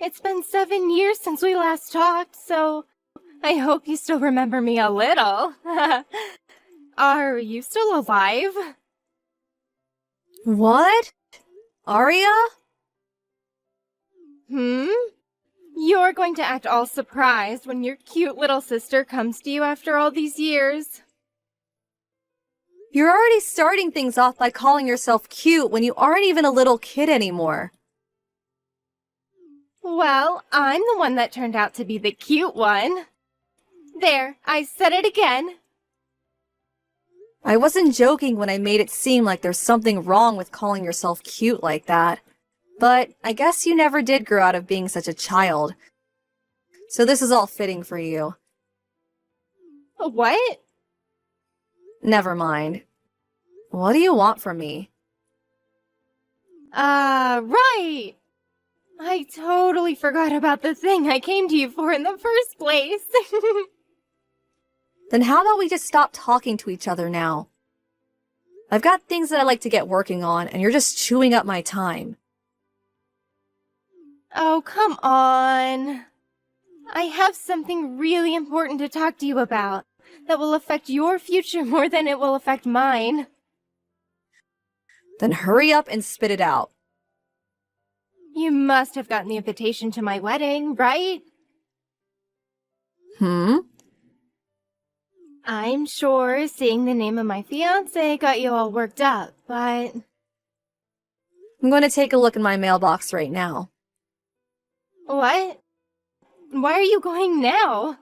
It's been 7 years since we last talked, so I hope you still remember me a little. Are you still alive? What? Arya? You're going to act all surprised when your cute little sister comes to you after all these years. You're already starting things off by calling yourself cute when you aren't even a little kid anymore. Well, I'm the one that turned out to be the cute one. There, I said it again. I wasn't joking when I made it seem like there's something wrong with calling yourself cute like that. But I guess you never did grow out of being such a child. So this is all fitting for you. What? Never mind. What do you want from me? Right! I totally forgot about the thing I came to you for in the first place. Then how about we just stop talking to each other now? I've got things that I like to get working on, and you're just chewing up my time. Oh, come on. I have something really important to talk to you about that will affect your future more than it will affect mine. Then hurry up and spit it out. You must have gotten the invitation to my wedding, right? I'm sure seeing the name of my fiancé got you all worked up, but... I'm going to take a look in my mailbox right now. What? Why are you going now?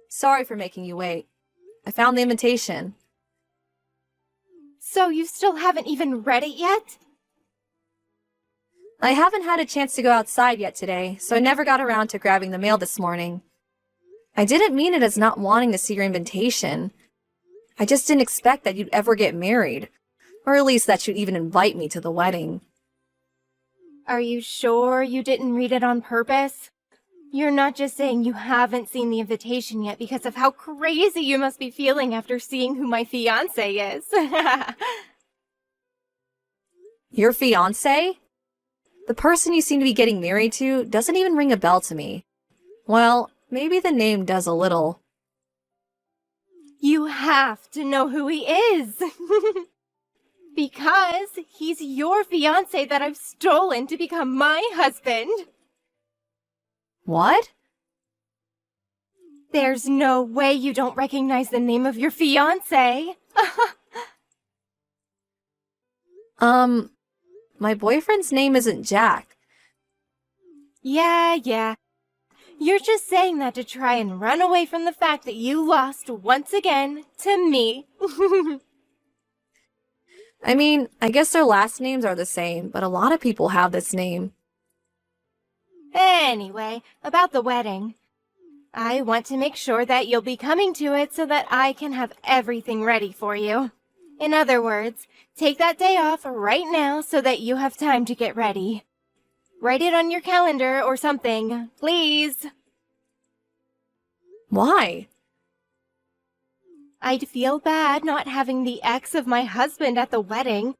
Sorry for making you wait. I found the invitation. So you still haven't even read it yet? I haven't had a chance to go outside yet today, so I never got around to grabbing the mail this morning. I didn't mean it as not wanting to see your invitation. I just didn't expect that you'd ever get married, or at least that you'd even invite me to the wedding. Are you sure you didn't read it on purpose? You're not just saying you haven't seen the invitation yet because of how crazy you must be feeling after seeing who my fiancé is. Your fiancé? The person you seem to be getting married to doesn't even ring a bell to me. Well, maybe the name does a little. You have to know who he is. Because he's your fiancé that I've stolen to become my husband. What? There's no way you don't recognize the name of your fiancé. My boyfriend's name isn't Jack. Yeah. You're just saying that to try and run away from the fact that you lost once again to me. I mean, I guess their last names are the same, but a lot of people have this name. Anyway, about the wedding. I want to make sure that you'll be coming to it so that I can have everything ready for you. In other words, take that day off right now so that you have time to get ready. Write it on your calendar or something, please. Why? I'd feel bad not having the ex of my husband at the wedding,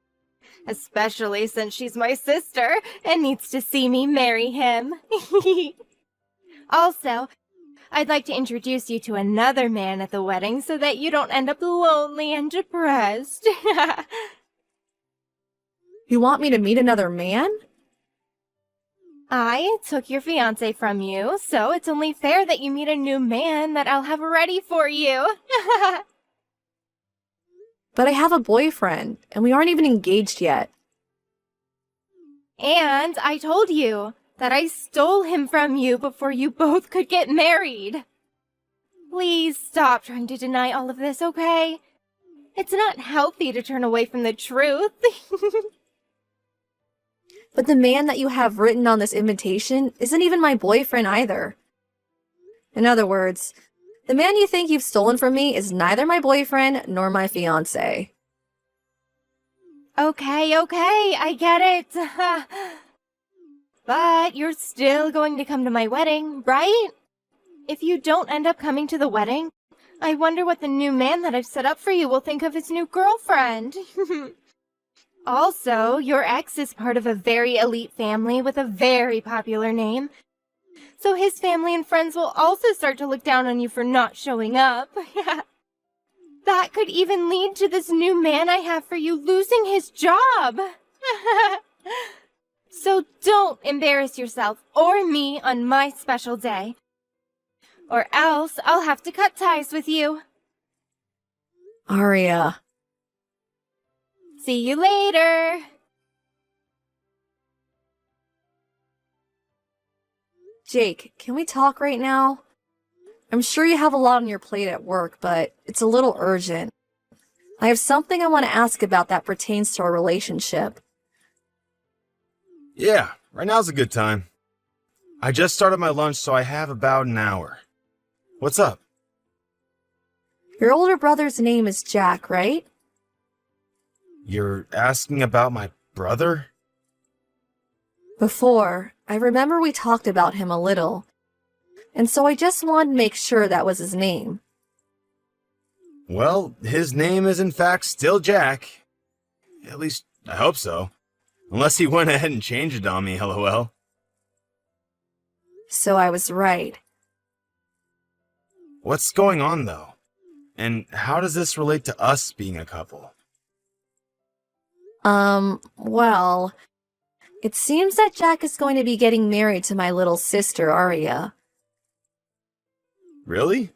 especially since she's my sister and needs to see me marry him. Also, I'd like to introduce you to another man at the wedding so that you don't end up lonely and depressed. You want me to meet another man? I took your fiancé from you, so it's only fair that you meet a new man that I'll have ready for you. But I have a boyfriend, and we aren't even engaged yet. And I told you that I stole him from you before you both could get married. Please stop trying to deny all of this, okay? It's not healthy to turn away from the truth. But the man that you have written on this invitation isn't even my boyfriend either. In other words, the man you think you've stolen from me is neither my boyfriend nor my fiancé. Okay, I get it. But you're still going to come to my wedding, right? If you don't end up coming to the wedding, I wonder what the new man that I've set up for you will think of his new girlfriend. Also, your ex is part of a very elite family with a very popular name. So his family and friends will also start to look down on you for not showing up. That could even lead to this new man I have for you losing his job. So don't embarrass yourself or me on my special day. Or else I'll have to cut ties with you. Aria. See you later. Jake, can we talk right now? I'm sure you have a lot on your plate at work, but it's a little urgent. I have something I want to ask about that pertains to our relationship. Yeah, right now's a good time. I just started my lunch, so I have about an hour. What's up? Your older brother's name is Jack, right? You're asking about my brother? Before, I remember we talked about him a little, and so I just wanted to make sure that was his name. Well, his name is in fact still Jack. At least, I hope so. Unless he went ahead and changed it on me, lol. So I was right. What's going on, though? And how does this relate to us being a couple? Well, it seems that Jack is going to be getting married to my little sister, Aria. Really?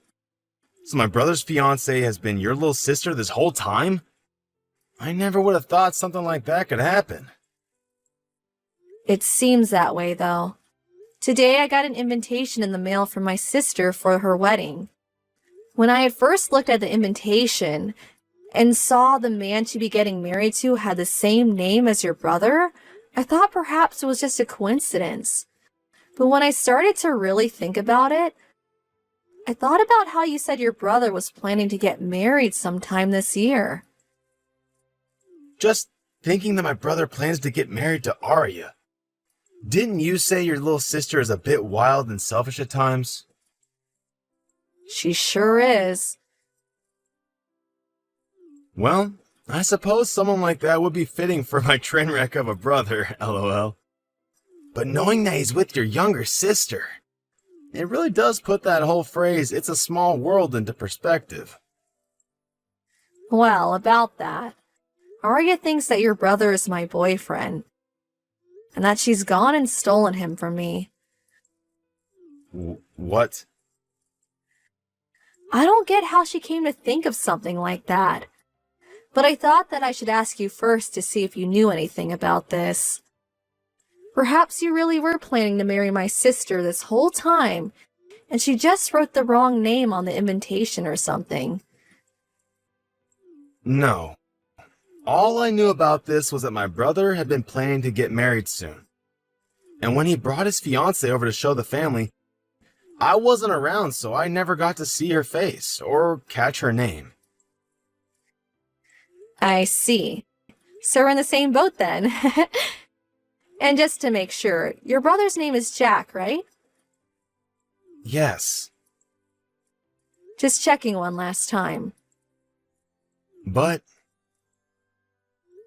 So my brother's fiancée has been your little sister this whole time? I never would have thought something like that could happen. It seems that way, though. Today I got an invitation in the mail from my sister for her wedding. When I had first looked at the invitation and saw the man she'd be getting married to had the same name as your brother, I thought perhaps it was just a coincidence. But when I started to really think about it, I thought about how you said your brother was planning to get married sometime this year. Just thinking that my brother plans to get married to Aria. Didn't you say your little sister is a bit wild and selfish at times? She sure is. Well, I suppose someone like that would be fitting for my train wreck of a brother, lol. But knowing that he's with your younger sister, it really does put that whole phrase, "it's a small world," into perspective. Well, about that, Aria thinks that your brother is my boyfriend, and that she's gone and stolen him from me. What? I don't get how she came to think of something like that. But I thought that I should ask you first to see if you knew anything about this. Perhaps you really were planning to marry my sister this whole time, and she just wrote the wrong name on the invitation or something. No. All I knew about this was that my brother had been planning to get married soon. And when he brought his fiancée over to show the family, I wasn't around, so I never got to see her face or catch her name. I see. So we're in the same boat then. And just to make sure, your brother's name is Jack, right? Yes. Just checking one last time. But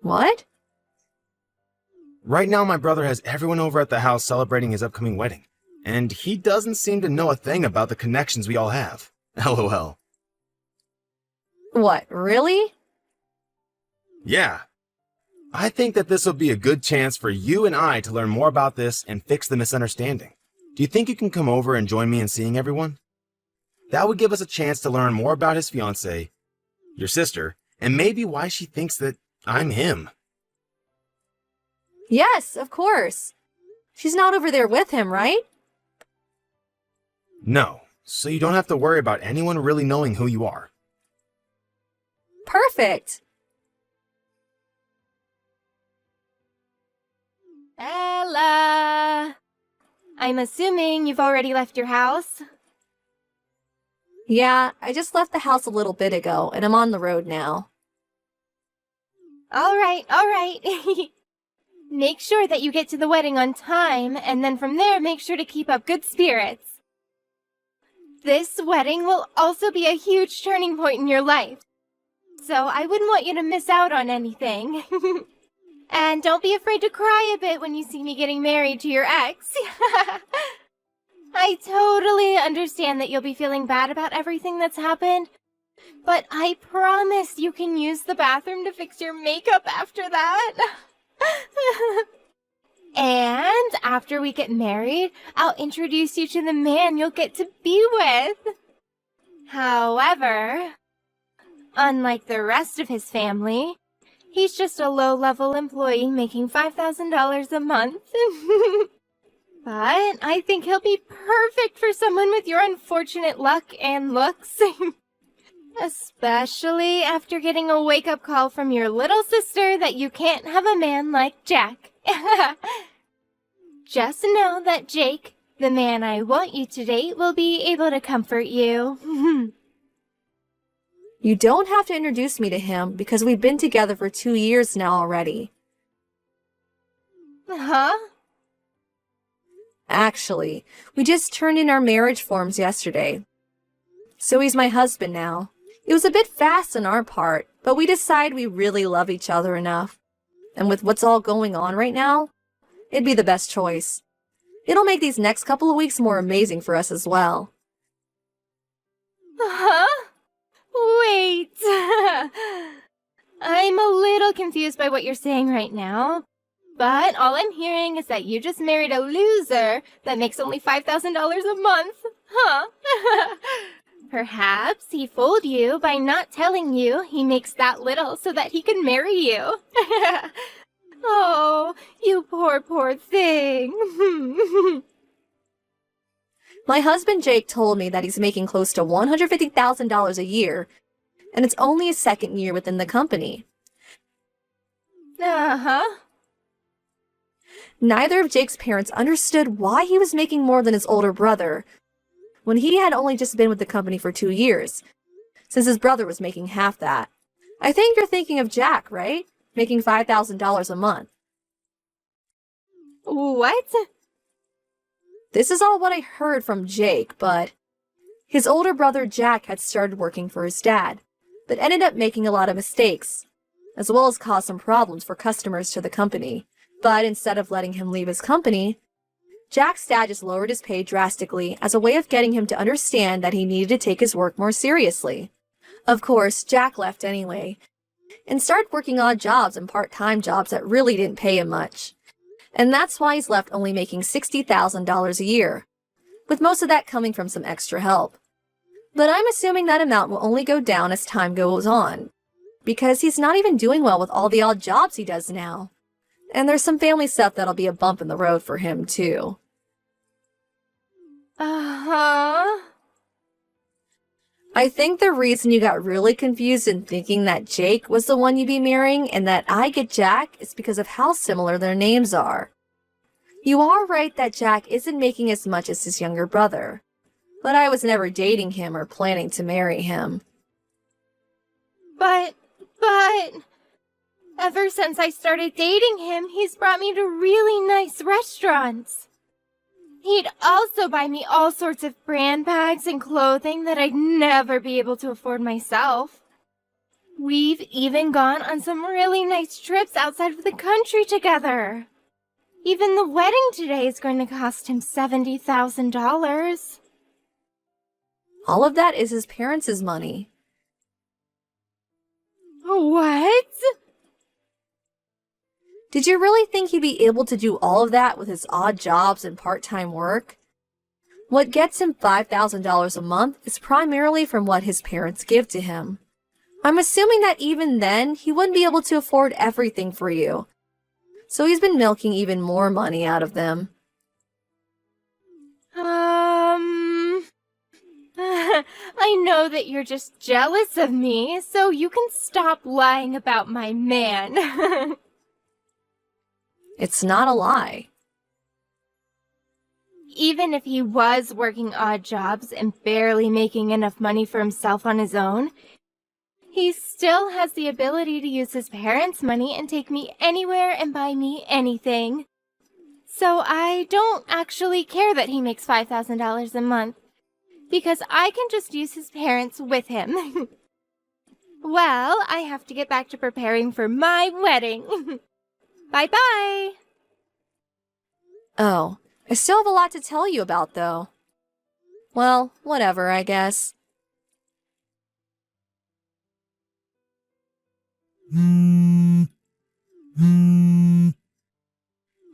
What? right now my brother has everyone over at the house celebrating his upcoming wedding. And he doesn't seem to know a thing about the connections we all have. LOL. What, really? Yeah. I think that this will be a good chance for you and I to learn more about this and fix the misunderstanding. Do you think you can come over and join me in seeing everyone? That would give us a chance to learn more about his fiancée, your sister, and maybe why she thinks that I'm him. Yes, of course. She's not over there with him, right? No, so you don't have to worry about anyone really knowing who you are. Perfect. Ella! I'm assuming you've already left your house? Yeah, I just left the house a little bit ago, and I'm on the road now. All right. Make sure that you get to the wedding on time, and then from there, make sure to keep up good spirits. This wedding will also be a huge turning point in your life, so I wouldn't want you to miss out on anything. And don't be afraid to cry a bit when you see me getting married to your ex. I totally understand that you'll be feeling bad about everything that's happened, but I promise you can use the bathroom to fix your makeup after that. And after we get married, I'll introduce you to the man you'll get to be with. However, unlike the rest of his family, he's just a low-level employee making $5,000 a month. But I think he'll be perfect for someone with your unfortunate luck and looks. Especially after getting a wake-up call from your little sister that you can't have a man like Jack. Just know that Jake, the man I want you to date, will be able to comfort you. You don't have to introduce me to him because we've been together for 2 years now already. Huh? Actually, we just turned in our marriage forms yesterday. So he's my husband now. It was a bit fast on our part, but we decided we really love each other enough. And with what's all going on right now, it'd be the best choice. It'll make these next couple of weeks more amazing for us as well. Huh? Wait. I'm a little confused by what you're saying right now. But all I'm hearing is that you just married a loser that makes only $5,000 a month. Huh? Perhaps he fooled you by not telling you he makes that little so that he can marry you. Oh, you poor thing. My husband Jake told me that he's making close to $150,000 a year, and it's only his second year within the company. Uh-huh. Neither of Jake's parents understood why he was making more than his older brother, when he had only just been with the company for 2 years, since his brother was making half that. I think you're thinking of Jack, right? Making $5,000 a month. What? This is all what I heard from Jake, but his older brother Jack had started working for his dad, but ended up making a lot of mistakes, as well as caused some problems for customers to the company. But instead of letting him leave his company, Jack's dad just lowered his pay drastically as a way of getting him to understand that he needed to take his work more seriously. Of course, Jack left anyway, and started working odd jobs and part-time jobs that really didn't pay him much. And that's why he's left only making $60,000 a year, with most of that coming from some extra help. But I'm assuming that amount will only go down as time goes on, because he's not even doing well with all the odd jobs he does now. And there's some family stuff that'll be a bump in the road for him, too. Uh-huh. I think the reason you got really confused in thinking that Jake was the one you'd be marrying and that I get Jack is because of how similar their names are. You are right that Jack isn't making as much as his younger brother, but I was never dating him or planning to marry him. But... Ever since I started dating him, he's brought me to really nice restaurants. He'd also buy me all sorts of brand bags and clothing that I'd never be able to afford myself. We've even gone on some really nice trips outside of the country together. Even the wedding today is going to cost him $70,000. All of that is his parents' money. What? Did you really think he'd be able to do all of that with his odd jobs and part-time work? What gets him $5,000 a month is primarily from what his parents give to him. I'm assuming that even then, he wouldn't be able to afford everything for you. So he's been milking even more money out of them. I know that you're just jealous of me, so you can stop lying about my man. It's not a lie. Even if he was working odd jobs and barely making enough money for himself on his own, he still has the ability to use his parents' money and take me anywhere and buy me anything. So I don't actually care that he makes $5,000 a month, because I can just use his parents with him. Well, I have to get back to preparing for my wedding. Bye-bye. Oh, I still have a lot to tell you about, though. Well, whatever, I guess.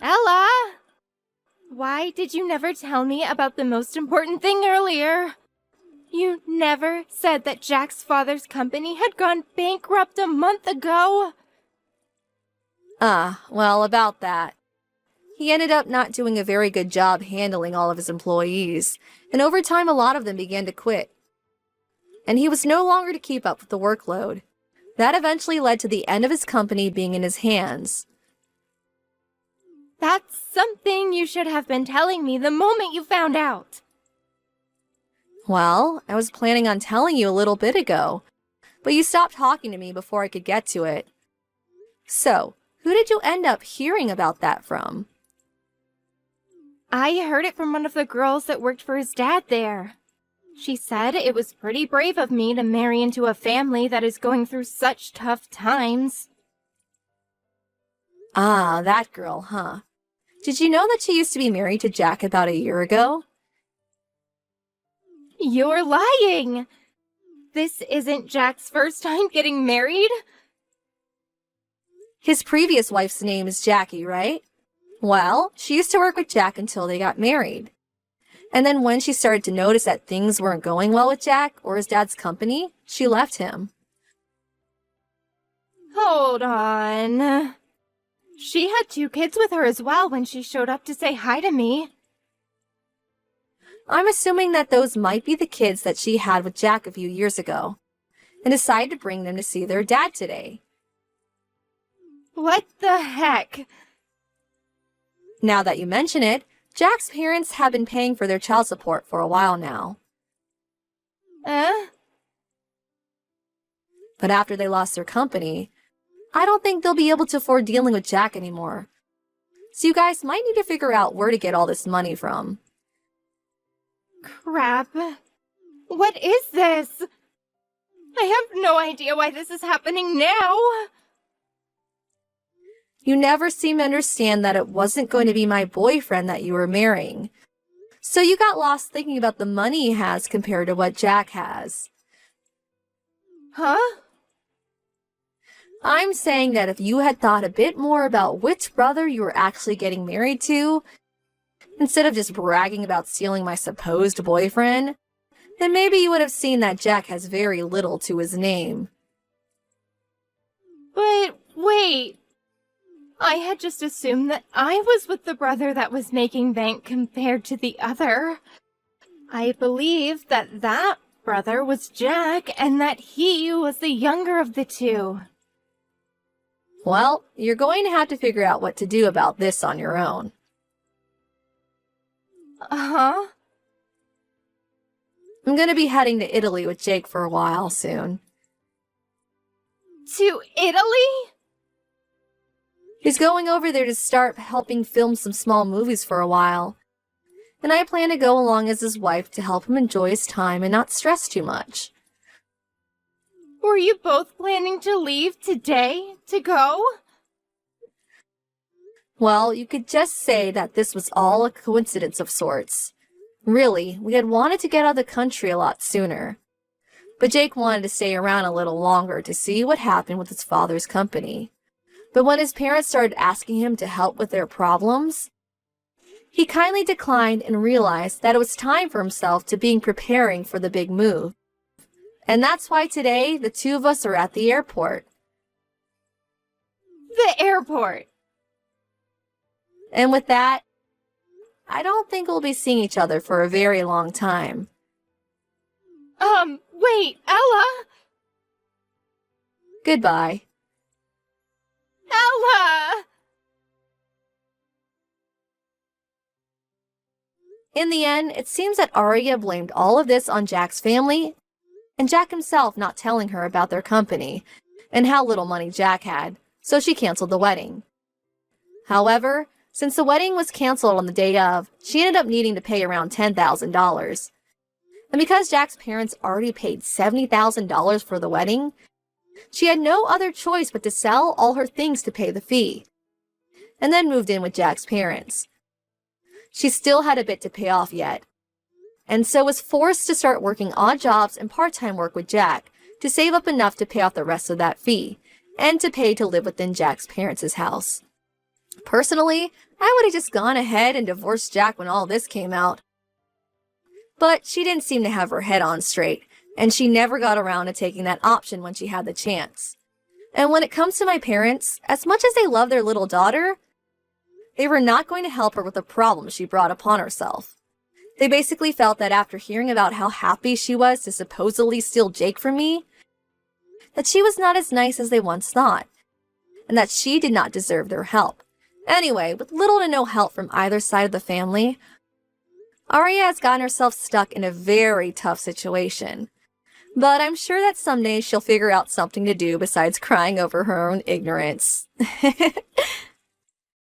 Ella! Why did you never tell me about the most important thing earlier? You never said that Jack's father's company had gone bankrupt a month ago. Well, about that. He ended up not doing a very good job handling all of his employees, and over time a lot of them began to quit. And he was no longer to keep up with the workload. That eventually led to the end of his company being in his hands. That's something you should have been telling me the moment you found out. Well, I was planning on telling you a little bit ago, but you stopped talking to me before I could get to it. So, who did you end up hearing about that from? I heard it from one of the girls that worked for his dad there. She said it was pretty brave of me to marry into a family that is going through such tough times. Ah, that girl, huh? Did you know that she used to be married to Jack about a year ago? You're lying! This isn't Jack's first time getting married? His previous wife's name is Jackie, right? Well, she used to work with Jack until they got married. And then when she started to notice that things weren't going well with Jack or his dad's company, she left him. Hold on. She had 2 kids with her as well when she showed up to say hi to me. I'm assuming that those might be the kids that she had with Jack a few years ago, and decided to bring them to see their dad today. What the heck? Now that you mention it, Jack's parents have been paying for their child support for a while now. But after they lost their company, I don't think they'll be able to afford dealing with Jack anymore. So you guys might need to figure out where to get all this money from. Crap. What is this? I have no idea why this is happening now. You never seem to understand that it wasn't going to be my boyfriend that you were marrying. So you got lost thinking about the money he has compared to what Jack has. Huh? I'm saying that if you had thought a bit more about which brother you were actually getting married to, instead of just bragging about stealing my supposed boyfriend, then maybe you would have seen that Jack has very little to his name. But wait. I had just assumed that I was with the brother that was making bank compared to the other. I believed that that brother was Jack and that he was the younger of the 2. Well, you're going to have to figure out what to do about this on your own. Uh-huh. I'm going to be heading to Italy with Jake for a while soon. To Italy? He's going over there to start helping film some small movies for a while. And I plan to go along as his wife to help him enjoy his time and not stress too much. Were you both planning to leave today to go? Well, you could just say that this was all a coincidence of sorts. Really, we had wanted to get out of the country a lot sooner. But Jake wanted to stay around a little longer to see what happened with his father's company. But when his parents started asking him to help with their problems, he kindly declined and realized that it was time for himself to be preparing for the big move. And that's why today the 2 of us are at the airport. The airport. And with that, I don't think we'll be seeing each other for a very long time. Wait, Ella? Goodbye. Ella! In the end, it seems that Arya blamed all of this on Jack's family, and Jack himself not telling her about their company, and how little money Jack had, so she canceled the wedding. However, since the wedding was canceled on the day of, she ended up needing to pay around $10,000. And because Jack's parents already paid $70,000 for the wedding, she had no other choice but to sell all her things to pay the fee. and then moved in with Jack's parents. She still had a bit to pay off yet, and so was forced to start working odd jobs and part-time work with Jack to save up enough to pay off the rest of that fee, and to pay to live within Jack's parents' house. Personally, I would have just gone ahead and divorced Jack when all this came out. But she didn't seem to have her head on straight, and she never got around to taking that option when she had the chance. And when it comes to my parents, as much as they love their little daughter, they were not going to help her with the problem she brought upon herself. They basically felt that after hearing about how happy she was to supposedly steal Jake from me, that she was not as nice as they once thought, and that she did not deserve their help. Anyway, with little to no help from either side of the family, Arya has gotten herself stuck in a very tough situation. But I'm sure that someday she'll figure out something to do besides crying over her own ignorance.